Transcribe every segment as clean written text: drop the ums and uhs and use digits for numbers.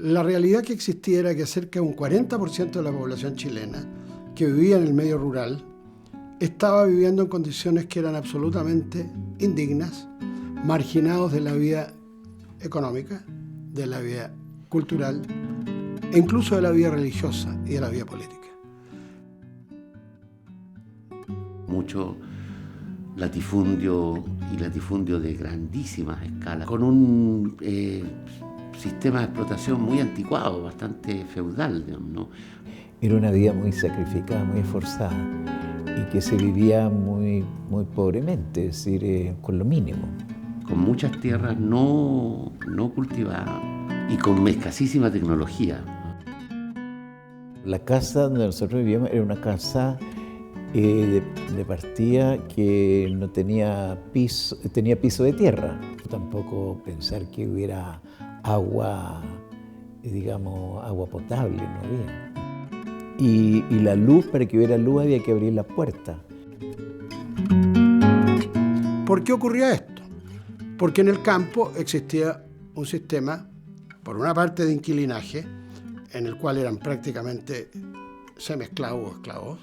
La realidad que existía era que cerca de un 40% de la población chilena que vivía en el medio rural estaba viviendo en condiciones que eran absolutamente indignas, marginados de la vida económica, de la vida cultural e incluso de la vida religiosa y de la vida política. Mucho latifundio y latifundio de grandísimas escalas, con un sistema de explotación muy anticuado, bastante feudal, digamos, ¿no? Era una vida muy sacrificada, muy esforzada y que se vivía muy pobremente, es decir, con lo mínimo. Con muchas tierras no cultivadas y con escasísima tecnología. La casa donde nosotros vivíamos era una casa de partida que no tenía piso, tenía piso de tierra. Tampoco pensar que hubiera agua, digamos, agua potable, no había. Y la luz, para que hubiera luz había que abrir la puerta. ¿Por qué ocurría esto? Porque en el campo existía un sistema, por una parte de inquilinaje, en el cual eran prácticamente semiesclavos o esclavos,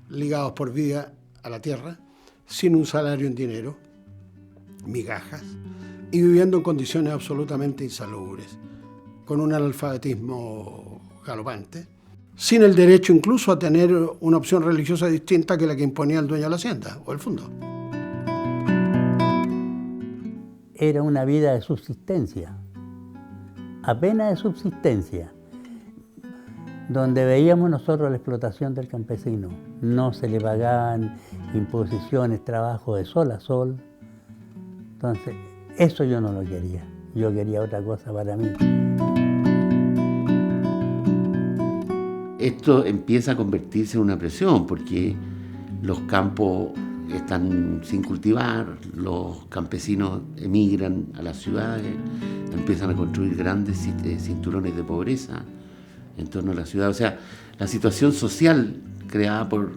ligados por vida a la tierra, sin un salario en dinero, migajas, y viviendo en condiciones absolutamente insalubres, con un analfabetismo galopante, sin el derecho incluso a tener una opción religiosa distinta que la que imponía el dueño de la hacienda o el fondo. Era una vida de subsistencia, apenas de subsistencia, donde veíamos nosotros la explotación del campesino. No se le pagaban imposiciones, trabajo de sol a sol. Entonces, eso yo no lo quería. Yo quería otra cosa para mí. Esto empieza a convertirse en una presión porque los campos están sin cultivar, los campesinos emigran a las ciudades, empiezan a construir grandes cinturones de pobreza en torno a la ciudad. O sea, la situación social creada por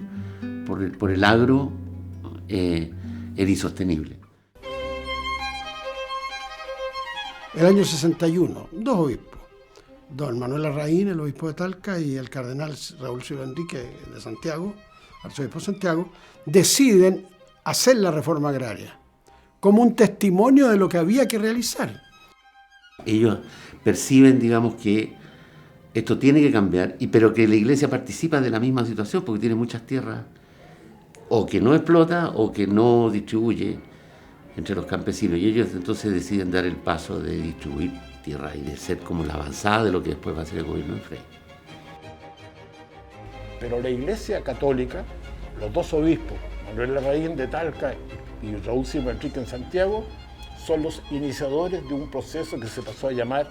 el agro era insostenible. El año 61, dos obispos, don Manuel Larraín, el obispo de Talca, y el cardenal Raúl Silva Enrique de Santiago, arzobispo de Santiago, deciden hacer la reforma agraria como un testimonio de lo que había que realizar. Ellos perciben, digamos, que esto tiene que cambiar, pero que la Iglesia participa de la misma situación porque tiene muchas tierras o que no explota o que no distribuye entre los campesinos. Y ellos entonces deciden dar el paso de distribuir tierra y de ser como la avanzada de lo que después va a ser el gobierno de Frei. Pero la Iglesia Católica, los dos obispos, Manuel Larraín de Talca y Raúl Silva Enrique en Santiago, son los iniciadores de un proceso que se pasó a llamar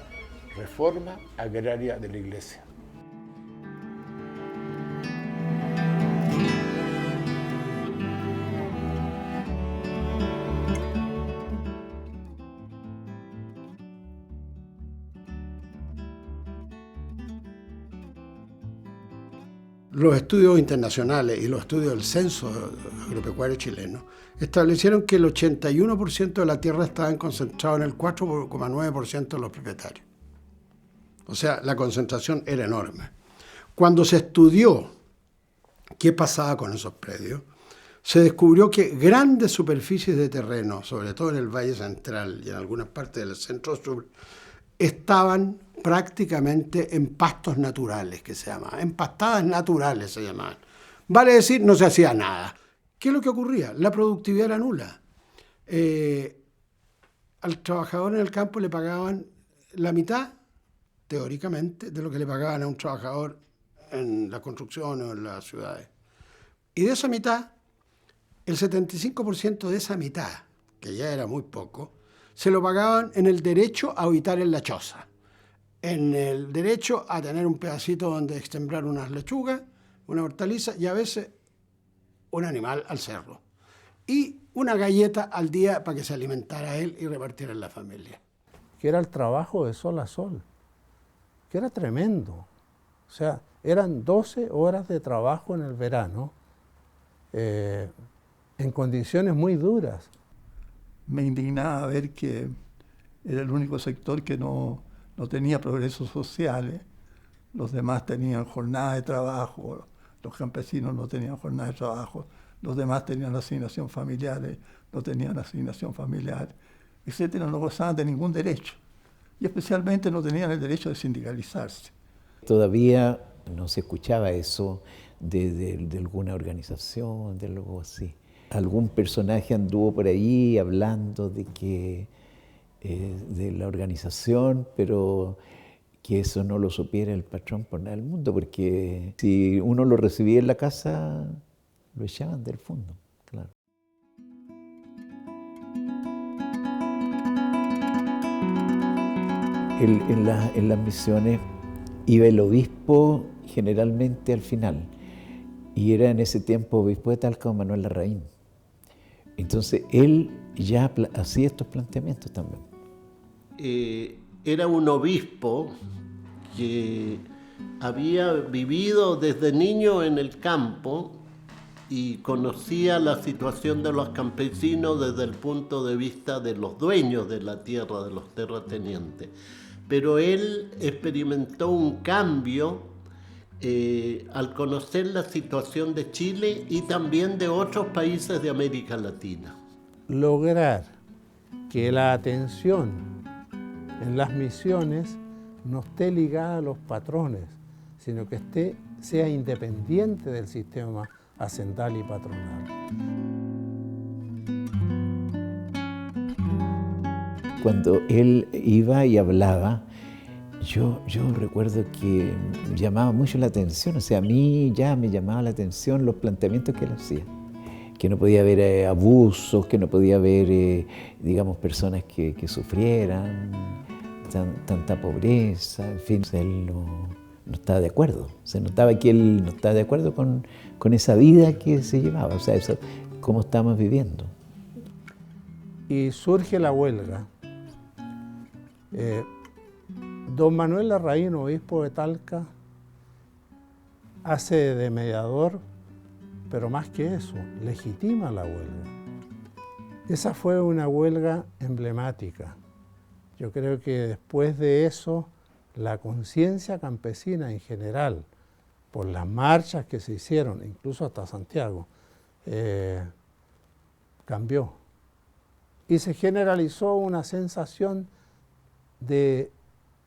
Reforma Agraria de la Iglesia. Los estudios internacionales y los estudios del censo agropecuario chileno establecieron que el 81% de la tierra estaba concentrado en el 4,9% de los propietarios. O sea, la concentración era enorme. Cuando se estudió qué pasaba con esos predios, se descubrió que grandes superficies de terreno, sobre todo en el Valle Central y en algunas partes del Centro-Sur, estaban prácticamente en pastos naturales, que se llamaban, en pastadas naturales se llamaban. Vale decir, no se hacía nada. ¿Qué es lo que ocurría? La productividad era nula. Al trabajador en el campo le pagaban la mitad, teóricamente, de lo que le pagaban a un trabajador en la construcción o en las ciudades. Y de esa mitad, el 75% de esa mitad, que ya era muy poco, se lo pagaban en el derecho a habitar en la choza, en el derecho a tener un pedacito donde sembrar unas lechugas, una hortaliza y a veces un animal al cerro. Y una galleta al día para que se alimentara él y repartiera en la familia. Que era el trabajo de sol a sol, que era tremendo. O sea, eran 12 horas de trabajo en el verano, en condiciones muy duras. Me indignaba ver que era el único sector que no no tenía progresos sociales, los demás tenían jornada de trabajo, los campesinos no tenían jornada de trabajo, los demás tenían asignación familiar, no tenían asignación familiar, etcétera, no gozaban de ningún derecho. Y especialmente no tenían el derecho de sindicalizarse. Todavía no se escuchaba eso de alguna organización, de algo así. Algún personaje anduvo por ahí hablando de que de la organización, pero que eso no lo supiera el patrón por nada del mundo, porque si uno lo recibía en la casa, lo echaban del fondo, claro. En las misiones iba el obispo generalmente al final, y era en ese tiempo obispo de Talca don Manuel Larraín. Entonces él ya hacía estos planteamientos también. Era un obispo que había vivido desde niño en el campo y conocía la situación de los campesinos desde el punto de vista de los dueños de la tierra, de los terratenientes. Pero él experimentó un cambio al conocer la situación de Chile y también de otros países de América Latina. Lograr que la atención en las misiones no esté ligada a los patrones, sino que sea independiente del sistema hacental y patronal. Cuando él iba y hablaba, yo recuerdo que llamaba mucho la atención, o sea, a mí ya me llamaba la atención los planteamientos que él hacía. Que no podía haber abusos, que no podía haber, digamos, personas que sufrieran tanta pobreza, en fin, él no estaba de acuerdo. Se notaba que él no estaba de acuerdo con esa vida que se llevaba, o sea, eso, cómo estamos viviendo. Y surge la huelga. Don Manuel Larraín, obispo de Talca, hace de mediador, pero más que eso, legitima la huelga. Esa fue una huelga emblemática. Yo creo que después de eso, la conciencia campesina en general, por las marchas que se hicieron, incluso hasta Santiago, cambió. Y se generalizó una sensación de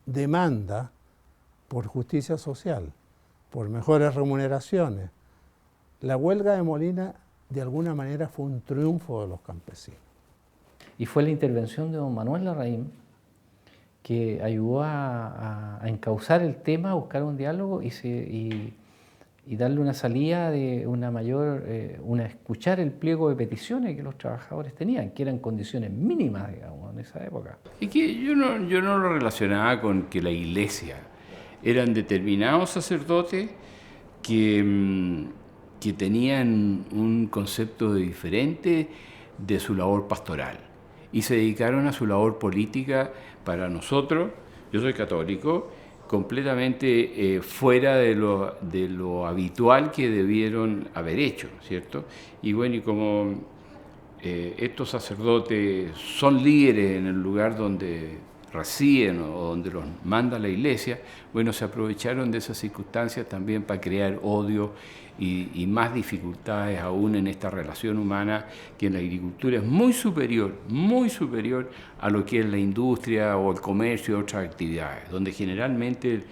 demanda por justicia social, por mejores remuneraciones. La huelga de Molina, de alguna manera, fue un triunfo de los campesinos. Y fue la intervención de don Manuel Larraín que ayudó a encauzar el tema, a buscar un diálogo y darle una salida de una mayor, escuchar el pliego de peticiones que los trabajadores tenían, que eran condiciones mínimas, digamos, en esa época. Y que yo no lo relacionaba con que la iglesia eran determinados sacerdotes que tenían un concepto diferente de su labor pastoral y se dedicaron a su labor política. Para nosotros, yo soy católico, completamente fuera de lo habitual que debieron haber hecho, ¿cierto? Y bueno, y como estos sacerdotes son líderes en el lugar donde residen o donde los manda la iglesia, bueno, se aprovecharon de esas circunstancias también para crear odio y más dificultades aún en esta relación humana que en la agricultura es muy superior a lo que es la industria o el comercio y otras actividades, donde generalmente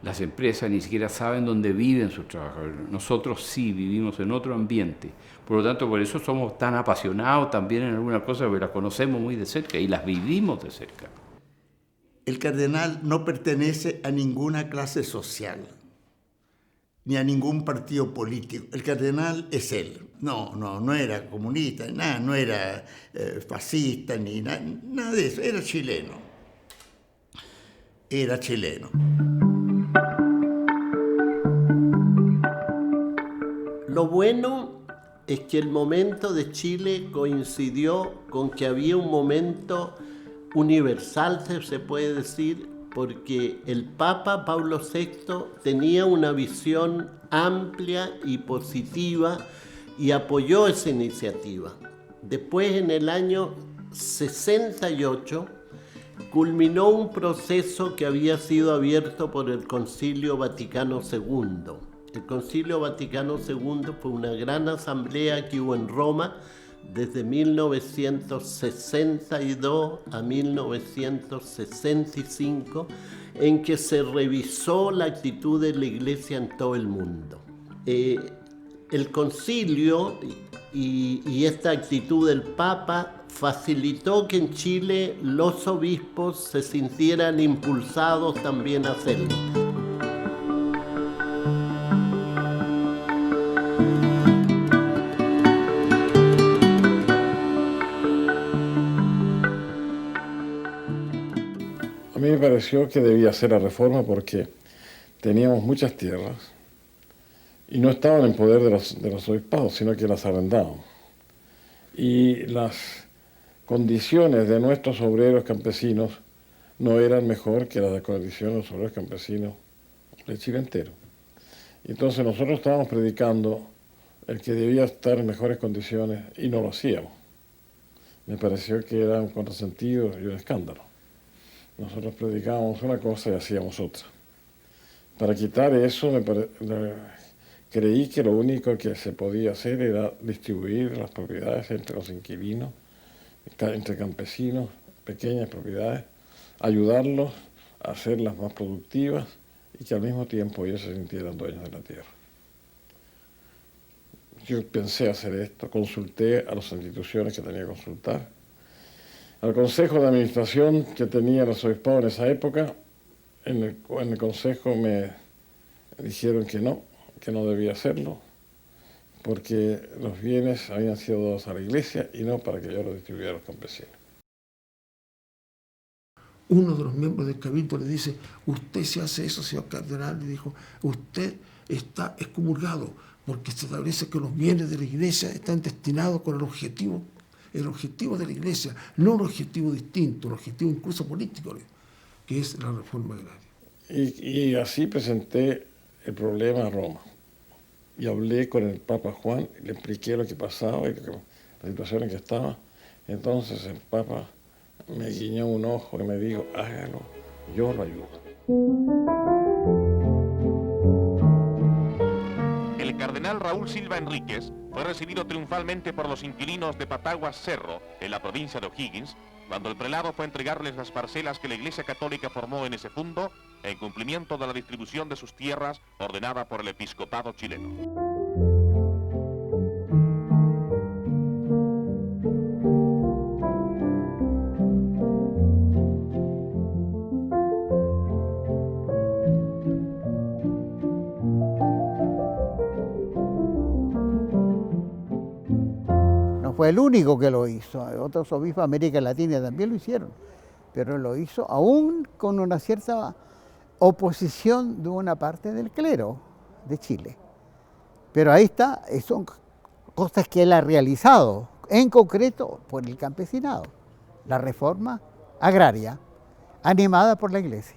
las empresas ni siquiera saben dónde viven sus trabajadores. Nosotros sí vivimos en otro ambiente. Por lo tanto, por eso somos tan apasionados también en algunas cosas, porque las conocemos muy de cerca y las vivimos de cerca. El cardenal no pertenece a ninguna clase social, ni a ningún partido político. El cardenal es él. No era comunista, nada, no era fascista, ni nada de eso. Era chileno. Era chileno. Lo bueno es que el momento de Chile coincidió con que había un momento universal, se puede decir, porque el Papa Pablo VI tenía una visión amplia y positiva y apoyó esa iniciativa. Después, en el año 68, culminó un proceso que había sido abierto por el Concilio Vaticano II. El Concilio Vaticano II fue una gran asamblea que hubo en Roma desde 1962 a 1965, en que se revisó la actitud de la Iglesia en todo el mundo. El concilio y esta actitud del Papa facilitó que en Chile los obispos se sintieran impulsados también a hacerlo. A mí me pareció que debía hacer la reforma porque teníamos muchas tierras y no estaban en poder de los obispados, sino que las arrendaban. Y las condiciones de nuestros obreros campesinos no eran mejor que las condiciones de los obreros campesinos de Chile entero. Entonces nosotros estábamos predicando el que debía estar en mejores condiciones y no lo hacíamos. Me pareció que era un contrasentido y un escándalo. Nosotros predicábamos una cosa y hacíamos otra. Para quitar eso, creí que lo único que se podía hacer era distribuir las propiedades entre los inquilinos, entre campesinos, pequeñas propiedades, ayudarlos a hacerlas más productivas y que al mismo tiempo ellos se sintieran dueños de la tierra. Yo pensé hacer esto, consulté a las instituciones que tenía que consultar, al consejo de administración que tenía los obispados en esa época. En el consejo me dijeron que no debía hacerlo, porque los bienes habían sido dados a la iglesia y no para que yo los distribuyera a los campesinos. Uno de los miembros del cabildo le dice: usted si hace eso, señor cardenal, le dijo, usted está excomulgado, porque se establece que los bienes de la iglesia están destinados con el objetivo de la iglesia, no un objetivo distinto, un objetivo incluso político, que es la reforma agraria. Y así presenté el problema a Roma. Y hablé con el Papa Juan, le expliqué lo que pasaba y la situación en que estaba. Entonces el Papa me guiñó un ojo y me dijo: hágalo, yo lo ayudo. El cardenal Raúl Silva Enríquez fue recibido triunfalmente por los inquilinos de Pataguas Cerro, en la provincia de O'Higgins, cuando el prelado fue a entregarles las parcelas que la Iglesia Católica formó en ese fundo, en cumplimiento de la distribución de sus tierras ordenada por el episcopado chileno. No fue el único que lo hizo, otros obispos de América Latina también lo hicieron, pero lo hizo aún con una cierta oposición de una parte del clero de Chile. Pero ahí está, son cosas que él ha realizado, en concreto por el campesinado, la reforma agraria, animada por la Iglesia.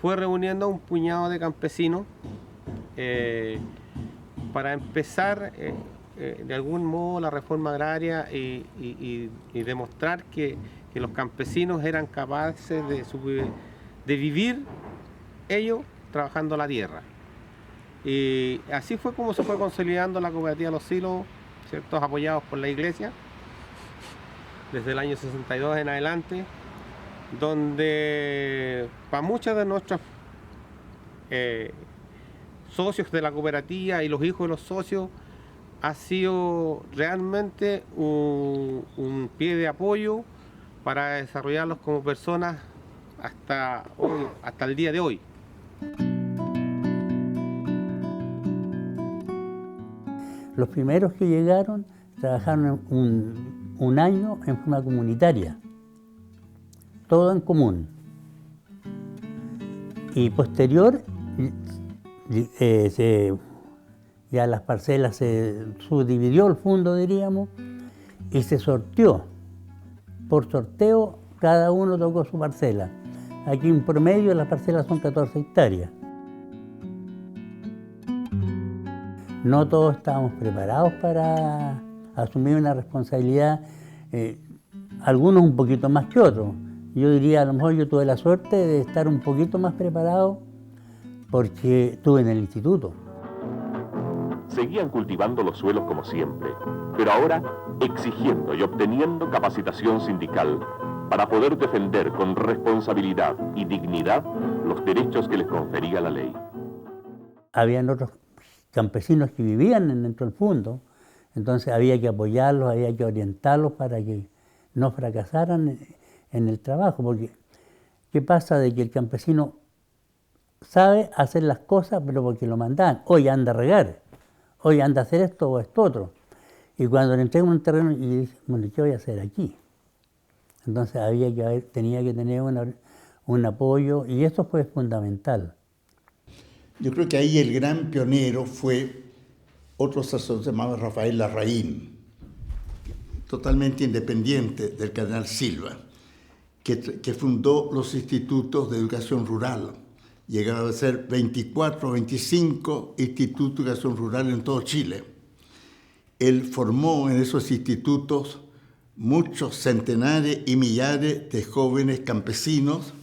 Fue reuniendo a un puñado de campesinos para empezar de algún modo la reforma agraria y demostrar que los campesinos eran capaces de vivir ellos trabajando la tierra. Y así fue como se fue consolidando la cooperativa Los Silos, ¿cierto?, apoyados por la Iglesia, desde el año 62 en adelante, donde para muchos de nuestros socios de la cooperativa y los hijos de los socios ha sido realmente un pie de apoyo para desarrollarlos como personas hasta el día de hoy. Los primeros que llegaron trabajaron un año en forma comunitaria, todo en común. Y posterior, ya las parcelas se subdividió el fondo, diríamos, y se sorteó. Por sorteo, cada uno tocó su parcela. Aquí en promedio las parcelas son 14 hectáreas. No todos estábamos preparados para asumir una responsabilidad, algunos un poquito más que otros. Yo diría, a lo mejor yo tuve la suerte de estar un poquito más preparado porque estuve en el instituto. Seguían cultivando los suelos como siempre, pero ahora exigiendo y obteniendo capacitación sindical para poder defender con responsabilidad y dignidad los derechos que les confería la ley. Habían otros campesinos que vivían dentro del fondo, entonces había que apoyarlos, había que orientarlos para que no fracasaran en el trabajo, porque ¿qué pasa? De que el campesino sabe hacer las cosas, pero porque lo mandan. Hoy anda a regar, hoy anda a hacer esto o esto otro. Y cuando le entregan un terreno y dice, bueno, ¿qué voy a hacer aquí? Entonces tenía que tener un apoyo, y eso fue fundamental. Yo creo que ahí el gran pionero fue otro sacerdote llamado Rafael Larraín, totalmente independiente del cardenal Silva, que fundó los institutos de educación rural. Llegaron a ser 24 o 25 institutos de educación rural en todo Chile. Él formó en esos institutos muchos centenares y millares de jóvenes campesinos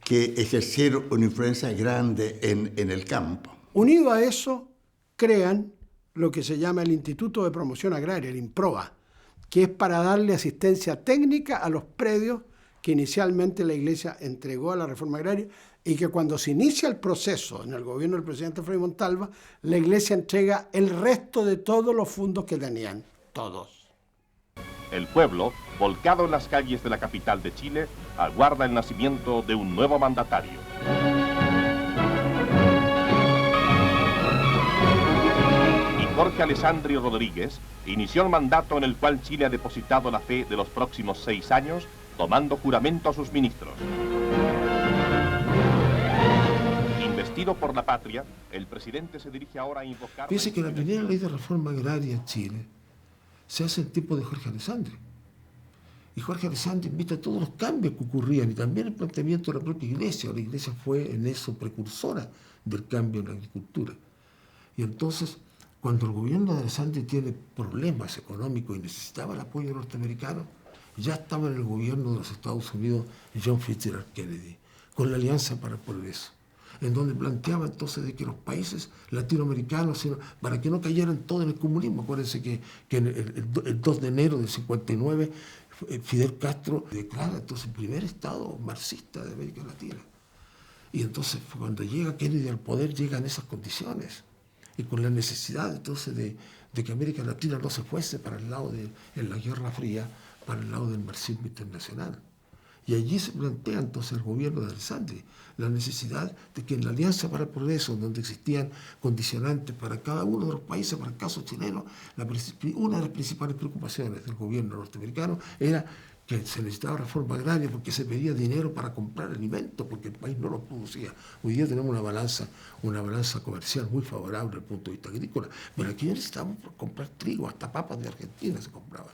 que ejercieron una influencia grande en el campo. Unido a eso, crean lo que se llama el Instituto de Promoción Agraria, el INPROA, que es para darle asistencia técnica a los predios que inicialmente la Iglesia entregó a la reforma agraria, y que cuando se inicia el proceso en el gobierno del presidente Frei Montalva, la Iglesia entrega el resto de todos los fondos que tenían, todos. El pueblo, volcado en las calles de la capital de Chile, aguarda el nacimiento de un nuevo mandatario. Y Jorge Alessandri Rodríguez inició el mandato en el cual Chile ha depositado la fe de los próximos 6 años, tomando juramento a sus ministros. Investido por la patria, el presidente se dirige ahora a invocar... Fíjese que la primera ley de reforma agraria en Chile se hace en tiempo de Jorge Alessandri. Y Jorge Alessandri invita a todos los cambios que ocurrían, y también el planteamiento de la propia Iglesia. La Iglesia fue en eso precursora del cambio en la agricultura. Y entonces, cuando el gobierno de Alessandri tiene problemas económicos y necesitaba el apoyo norteamericano, ya estaba en el gobierno de los Estados Unidos John Fitzgerald Kennedy, con la Alianza para el Progreso, en donde planteaba entonces de que los países latinoamericanos, para que no cayeran todos en el comunismo. Acuérdense que el 2 de enero del 59 Fidel Castro declara entonces el primer Estado marxista de América Latina. Y entonces cuando llega Kennedy al poder, llegan esas condiciones, y con la necesidad entonces de que América Latina no se fuese para el lado en la Guerra Fría, para el lado del marxismo internacional. Y allí se plantea entonces el gobierno de Alessandri la necesidad de que en la Alianza para el Progreso, donde existían condicionantes para cada uno de los países, para el caso chileno, una de las principales preocupaciones del gobierno norteamericano era que se necesitaba reforma agraria porque se pedía dinero para comprar alimentos, porque el país no los producía. Hoy día tenemos una balanza comercial muy favorable desde el punto de vista agrícola, pero aquí necesitábamos comprar trigo, hasta papas de Argentina se compraban.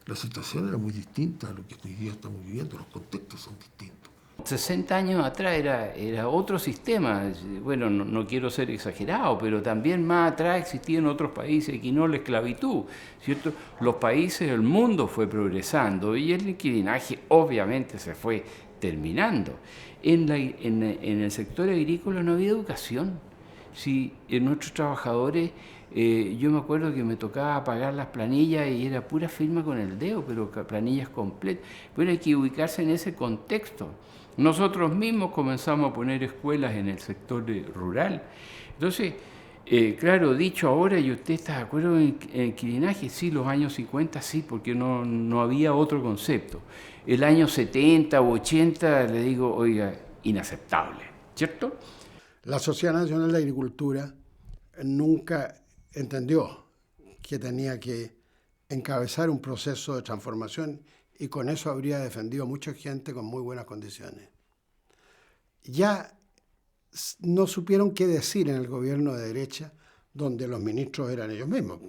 La situación era muy distinta a lo que hoy día estamos viviendo, los contextos son distintos. 60 años atrás era otro sistema. Bueno, no quiero ser exagerado, pero también más atrás existían otros países y no la esclavitud, ¿cierto? Los países, el mundo fue progresando y el inquilinaje obviamente se fue terminando. En el sector agrícola no había educación. Si nuestros trabajadores... yo me acuerdo que me tocaba pagar las planillas y era pura firma con el dedo, pero planillas completas. Bueno, hay que ubicarse en ese contexto. Nosotros mismos comenzamos a poner escuelas en el sector rural. Entonces, claro, dicho ahora, ¿y usted está de acuerdo en inquilinaje? Sí, los años 50 sí, porque no había otro concepto. El año 70 u 80, le digo, oiga, inaceptable, ¿cierto? La Sociedad Nacional de Agricultura nunca entendió que tenía que encabezar un proceso de transformación y con eso habría defendido a mucha gente con muy buenas condiciones. Ya no supieron qué decir en el gobierno de derecha, donde los ministros eran ellos mismos.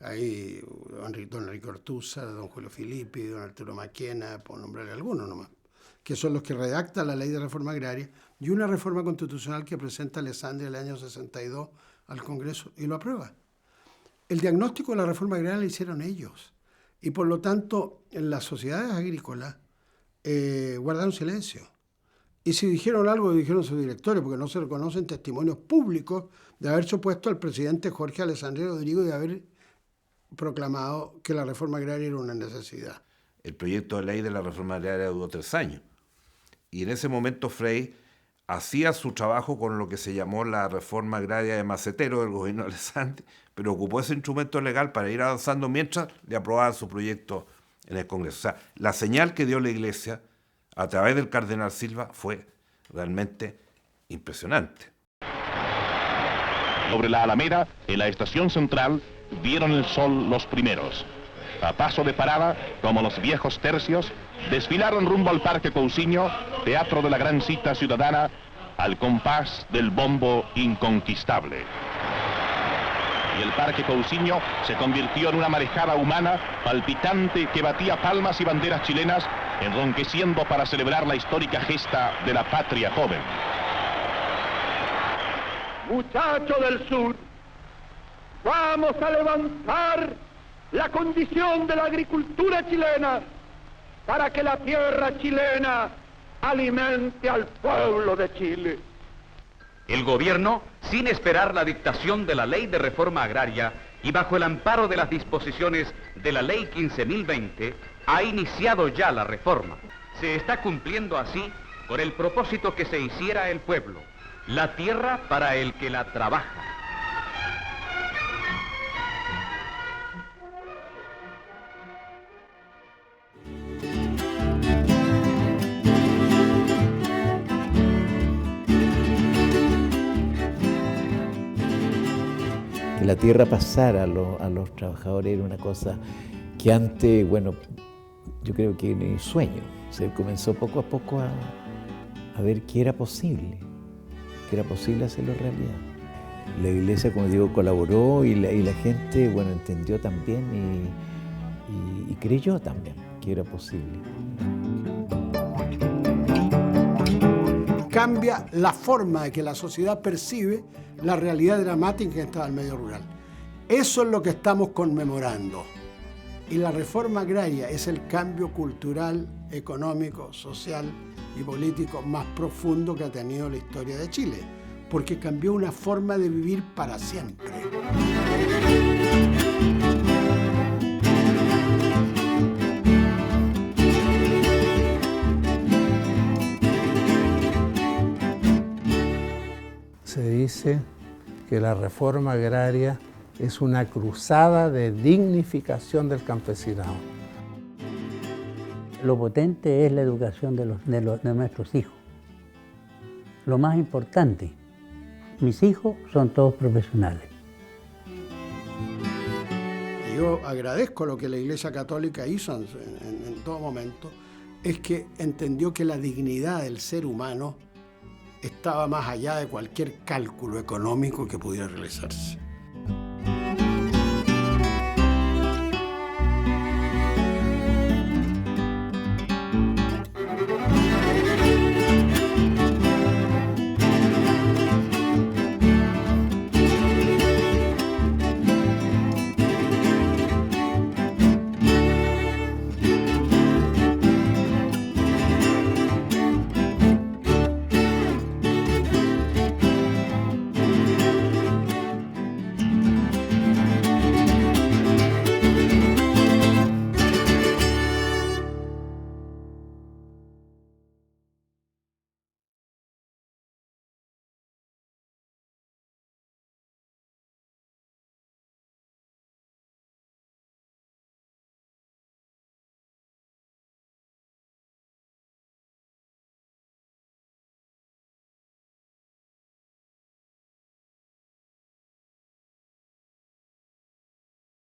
Ahí don Enrique Ortúzar, don Julio Filippi, don Arturo Maquena, por nombrarle algunos nomás, que son los que redactan la ley de reforma agraria y una reforma constitucional que presenta Alessandri el año 62 al Congreso y lo aprueba. El diagnóstico de la reforma agraria lo hicieron ellos y por lo tanto en las sociedades agrícolas guardaron silencio. Y si dijeron algo, dijeron sus directores, porque no se reconocen testimonios públicos de haberse opuesto al presidente Jorge Alessandri Rodrigo y de haber proclamado que la reforma agraria era una necesidad. El proyecto de ley de la reforma agraria duró 3 años. Y en ese momento Frei hacía su trabajo con lo que se llamó la reforma agraria de macetero del gobierno de Alessandri, pero ocupó ese instrumento legal para ir avanzando mientras le aprobaban su proyecto en el Congreso. O sea, la señal que dio la Iglesia a través del cardenal Silva fue realmente impresionante. Sobre la Alameda, en la estación central, vieron el sol los primeros. A paso de parada, como los viejos tercios, desfilaron rumbo al Parque Cousiño, teatro de la gran cita ciudadana, al compás del bombo inconquistable. Y el Parque Cousiño se convirtió en una marejada humana palpitante que batía palmas y banderas chilenas, enronqueciendo para celebrar la histórica gesta de la patria joven. Muchachos del sur, vamos a levantar la condición de la agricultura chilena para que la tierra chilena alimente al pueblo de Chile. El gobierno, sin esperar la dictación de la ley de reforma agraria y bajo el amparo de las disposiciones de la ley 15.020, ha iniciado ya la reforma. Se está cumpliendo así con el propósito que se hiciera el pueblo, la tierra para el que la trabaja. Que la tierra pasara a los trabajadores era una cosa que antes, bueno, yo creo que en el sueño. Se comenzó poco a poco a ver que era posible hacerlo realidad. La Iglesia, como digo, colaboró y la gente, bueno, entendió también y creyó también que era posible. Cambia la forma de que la sociedad percibe la realidad dramática que está en el medio rural. Eso es lo que estamos conmemorando. Y la reforma agraria es el cambio cultural, económico, social y político más profundo que ha tenido la historia de Chile, porque cambió una forma de vivir para siempre. Se dice que la reforma agraria es una cruzada de dignificación del campesinado. Lo potente es la educación de nuestros hijos. Lo más importante, mis hijos son todos profesionales. Yo agradezco lo que la Iglesia Católica hizo en todo momento, es que entendió que la dignidad del ser humano estaba más allá de cualquier cálculo económico que pudiera realizarse.